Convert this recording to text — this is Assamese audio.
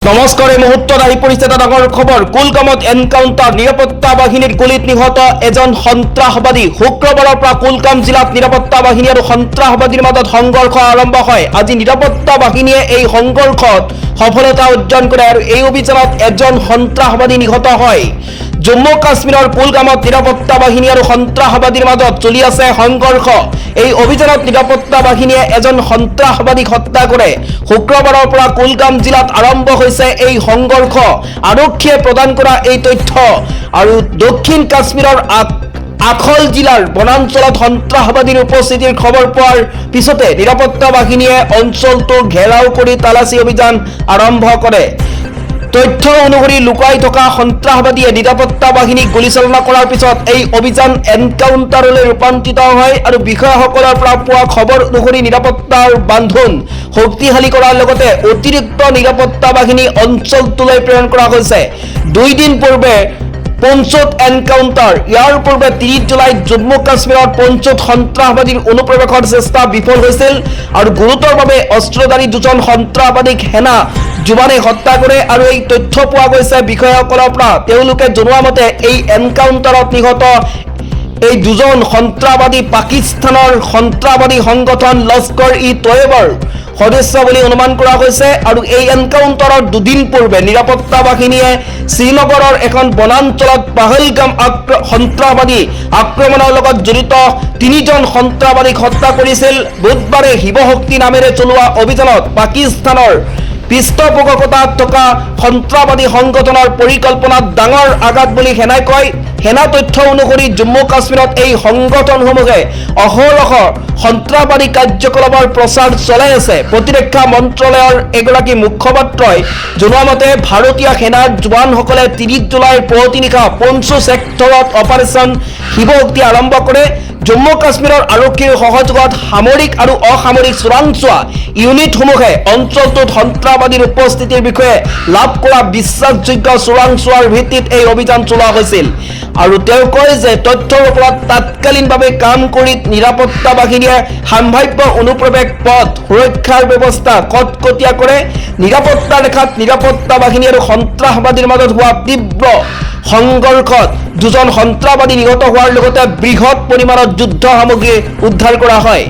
নমস্কাৰ। এই মুহূৰ্তত আহি পৰিছে এটা ডাঙৰ খবৰ। কুলগামত এনকাউণ্টাৰ, নিৰাপত্তা বাহিনীৰ গুলীত নিহত এজন সন্ত্ৰাসবাদী। শুক্ৰবাৰৰ পৰা কুলগাম জিলাত নিৰাপত্তা বাহিনী আৰু সন্ত্ৰাসবাদীৰ মাজত সংঘৰ্ষ আৰম্ভ হয়। আজি নিৰাপত্তা বাহিনীয়ে এই সংঘৰ্ষত সফলতা অৰ্জন কৰে আৰু এই অভিযানত এজন সন্ত্ৰাসবাদী নিহত হয়। জম্মু কাশ্মীৰৰ কুলগামত নিৰাপত্তা বাহিনী আৰু সন্ত্ৰাসবাদীৰ মাজত চলি আছে সংঘৰ্ষ। এই অভিযানত নিৰাপত্তা বাহিনীয়ে এজন সন্ত্ৰাসবাদীক হত্যা কৰে। শুক্ৰবাৰৰ পৰা কুলগাম জিলাত আৰম্ভ হৈছে এই সংঘৰ্ষ। আৰক্ষীয়ে প্ৰদান কৰা এই তথ্য আৰু দক্ষিণ কাশ্মীৰৰ আখল জিলাৰ বনাঞ্চলত সন্ত্ৰাসবাদীৰ উপস্থিতিৰ খবৰ পোৱাৰ পিছতে নিৰাপত্তা বাহিনীয়ে অঞ্চলটো ঘেৰাও কৰি তালাচী অভিযান আৰম্ভ কৰে। তথ্য অনুসৰি লুকাই থকা সন্ত্ৰাসবাদীয়ে নিৰাপত্তা বাহিনীক গুলীচালনা কৰাৰ পিছত এই অভিযান এনকাউণ্টাৰলৈ ৰূপান্তৰিত হয় আৰু বিষয়াসকলৰ পৰা পোৱা খবৰ অনুসৰি নিৰাপত্তাৰ বান্ধোন শক্তিশালী কৰাৰ লগতে অতিৰিক্ত নিৰাপত্তা বাহিনী অঞ্চলটোলৈ প্ৰেৰণ কৰা হৈছে। 2 দিন পূৰ্বে পঞ্চত এনকাউণ্টাৰ। ইয়াৰ পূৰ্বে 30 জুলাইত জম্মু কাশ্মীৰত পঞ্চত সন্ত্ৰাসবাদীৰ অনুপ্ৰৱেশৰ চেষ্টা বিফল হৈছিল আৰু গুৰুতৰভাৱে অস্ত্ৰধাৰী 2জন সন্ত্ৰাসবাদীক সেনা জোৱানে হত্যা কৰে আৰু এই তথ্য পোৱা গৈছে বিষয়াসকলৰ পৰা। তেওঁলোকে জনোৱা মতে এই এনকাউণ্টাৰত নিহত এই 2জন সন্ত্ৰাসবাদী পাকিস্তানৰ সন্ত্ৰাসবাদী সংগঠন লস্কৰ-ই-তৈয়বাৰ সদস্য বুলি অনুমান কৰা হৈছে আৰু এই এনকাউণ্টাৰৰ 2 দিন পূৰ্বে নিৰাপত্তা বাহিনীয়ে শ্ৰীনগৰৰ এখন বনাঞ্চলত পাহলগাম সন্ত্ৰাসবাদী আক্ৰমণৰ লগত জড়িত 3জন সন্ত্ৰাসবাদীক হত্যা কৰিছিল। বুধবাৰে শিৱশক্তি নামেৰে চলোৱা অভিযানত পাকিস্তানৰ পৃষ্ঠপোষকতাত থকা সন্ত্ৰাসবাদী সংগঠনৰ পৰিকল্পনাত ডাঙৰ আঘাত বুলি সেনাই কয়। সেনা তথ্য অনুসৰি জম্মু কাশ্মীৰত এই সংগঠনসমূহে অহৰহ সন্ত্ৰাসবাদী কাৰ্যকলাপৰ প্ৰচাৰ চলাই আছে। প্ৰতিৰক্ষা মন্ত্ৰালয়ৰ এগৰাকী মুখপাত্ৰই জনোৱা মতে ভাৰতীয় সেনাৰ জোৱানসকলে 30 জুলাইৰ পুৱতি নিশা পঞ্চ ছেক্টৰত অপাৰেশ্যন শিৱশক্তি আৰম্ভ কৰে। জম্মু কাশ্মীৰৰ আৰক্ষীৰ সহযোগত সামৰিক আৰু অসামৰিক চোৰাংচোৱা ইউনিটসমূহে অঞ্চলটোত সন্ত্ৰাসবাদীৰ উপস্থিতিৰ বিষয়ে লাভ কৰা বিশ্বাসযোগ্য চোৰাংচোৱাৰ ভিত্তিত এই অভিযান চলোৱা হৈছিল আৰু তেওঁ কয় যে তথ্যৰ ওপৰত তাৎকালীনভাৱে কাম কৰি নিৰাপত্তা বাহিনীয়ে সাম্ভাব্য অনুপ্ৰৱেশ পথ সুৰক্ষাৰ ব্যৱস্থা কটকটীয়া কৰে। নিৰাপত্তা ৰেখাত নিৰাপত্তা বাহিনী আৰু সন্ত্ৰাসবাদীৰ মাজত হোৱা তীব্ৰ সংঘৰ্ষত 2জন সন্ত্ৰাসবাদী নিহত হোৱাৰ লগতে বৃহৎ পৰিমাণৰ যুদ্ধ সামগ্ৰী উদ্ধাৰ কৰা হয়।